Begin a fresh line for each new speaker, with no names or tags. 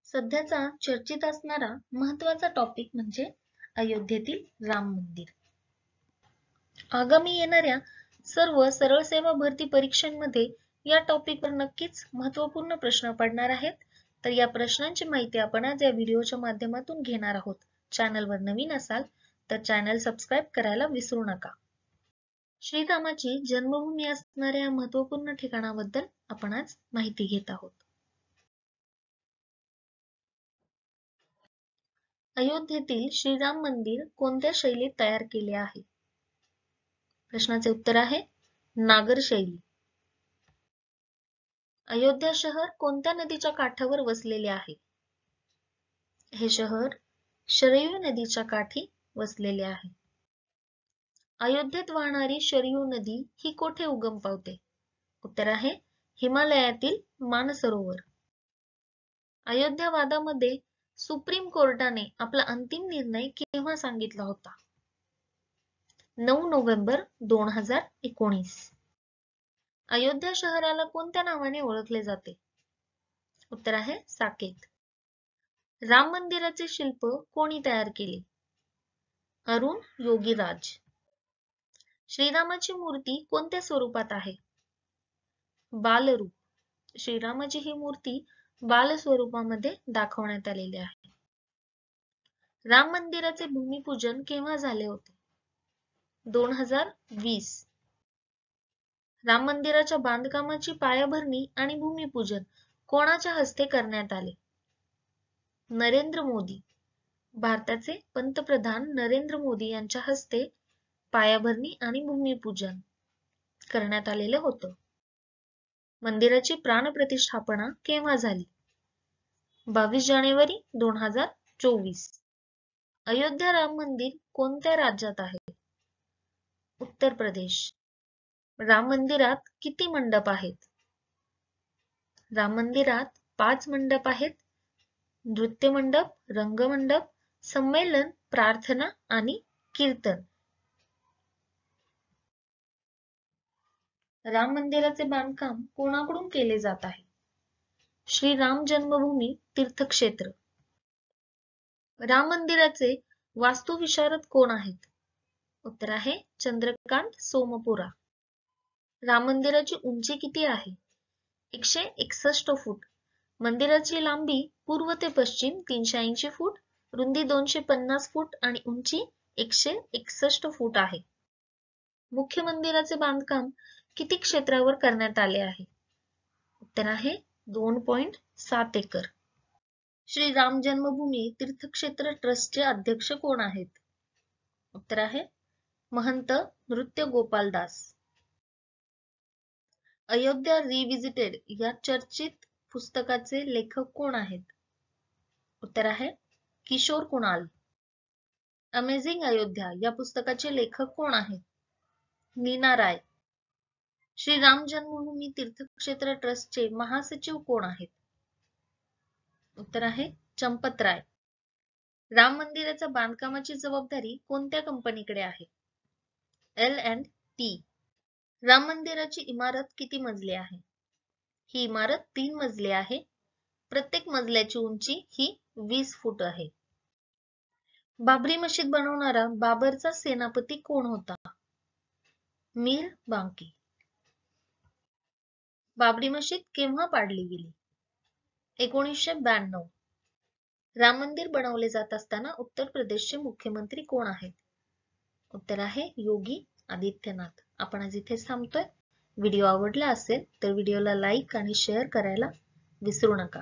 सध्याचा चर्चेत असणारा महत्त्वाचा टॉपिक म्हणजे अयोध्येतील राम मंदिर. आगामी येणाऱ्या सर्व सरळ सेवा भरती परीक्षांमध्ये या टॉपिकवर नक्कीच महत्त्वपूर्ण प्रश्न पडणार आहेत. तर या प्रश्नांची माहिती आपण आज या व्हिडिओच्या माध्यमातून घेणार आहोत. चॅनलवर नवीन असाल तर चॅनल सबस्क्राइब करायला विसरू नका. श्रीरामाची जन्मभूमी असणाऱ्या या महत्त्वपूर्ण ठिकाणाबद्दल आपण आज माहिती घेत आहोत. अयोध्येतील श्रीराम मंदिर कोणत्या शैलीत तयार केले आहे? प्रश्नाचे उत्तर आहे नागर शैली. अयोध्या शहर कोणत्या नदीच्या काठावर वसलेले आहे? हे शहर शरयू नदीच्या काठी वसलेले आहे. अयोध्येत वाहणारी शरयू नदी ही कोठे उगम पावते? उत्तर आहे हिमालयातील मानसरोवर. अयोध्या वादामध्ये सुप्रीम कोर्टाने आपला अंतिम निर्णय केव्हा सांगितला होता? 9 नोव्हेंबर 2019. अयोध्या शहराला कोणत्या नावाने ओळखले जाते? उत्तर आहे साकेत. राम मंदिराचे शिल्प कोणी तयार केले? अरुण योगीराज. श्रीरामाची मूर्ती कोणत्या स्वरूपात आहे? बालरूप. श्रीरामाची ही मूर्ती बाल स्वरूपामध्ये दाखवण्यात आलेली आहे. राम मंदिराचे भूमिपूजन केव्हा झाले होते? 2020. राम मंदिराच्या बांधकामाची पायाभरणी आणि भूमिपूजन कोणाच्या हस्ते करण्यात आले? नरेंद्र मोदी. भारताचे पंतप्रधान नरेंद्र मोदी यांच्या हस्ते पायाभरणी आणि भूमिपूजन करण्यात आलेले होतं. मंदिराची प्राणप्रतिष्ठापना केव्हा झाली? 22 जानेवारी 2024. अयोध्या राम मंदिर कोणत्या राज्यात आहे? उत्तर प्रदेश. राम मंदिरात किती मंडप आहेत? राम मंदिरात 5 मंडप आहेत. नृत्य मंडप, रंगमंडप, संमेलन, प्रार्थना आणि कीर्तन. राम मंदिराचे बांधकाम कोणाकडून केले जात आहे? श्री राम जन्मभूमी तीर्थक्षेत्र. राम मंदिराचे वास्तुविशारद कोण आहेत? उत्तर आहे चंद्रकांत सोमपुरा. राम मंदिराची उंची किती आहे? 161 फूट. मंदिराची लांबी पूर्व ते पश्चिम 380 फूट, रुंदी 250 फूट आणि उंची 161 फूट आहे. मुख्य मंदिराचे बांधकाम किती क्षेत्रावर करण्यात आले आहे? उत्तर आहे 2.7 एकर. श्री राम जन्मभूमी तीर्थक्षेत्र ट्रस्टचे अध्यक्ष कोण आहेत? उत्तर आहे महंत नृत्य गोपाल दास. अयोध्या रिव्हिजिटेड या चर्चित पुस्तकाचे लेखक कोण आहेत? उत्तर आहे किशोर कुणाल. अमेझिंग अयोध्या या पुस्तकाचे लेखक कोण आहेत? नीना राय. श्री राम जन्मभूमी तीर्थक्षेत्र ट्रस्टचे महासचिव कोण आहेत? उत्तर आहे चंपत राय. राम मंदिराच्या बांधकामाची जबाबदारी कोणत्या कंपनीकडे आहे? L&T. राम मंदिराची इमारत किती मजली आहे? ही इमारत 3 मजली आहे. प्रत्येक मजल्याची उंची ही 20 फूट आहे. बाबरी मशीद बनवणारा बाबरचा सेनापती कोण होता? मीर बांकी. बाबरी मशीद केव्हा पाडली गेली? 1992. राम मंदिर बनवले जात असताना उत्तर प्रदेशचे मुख्यमंत्री कोण आहेत? उत्तर आहे योगी आदित्यनाथ. आपण आज इथे थांबतोय. व्हिडिओ आवडला असेल तर व्हिडिओला लाईक आणि शेअर करायला विसरू नका.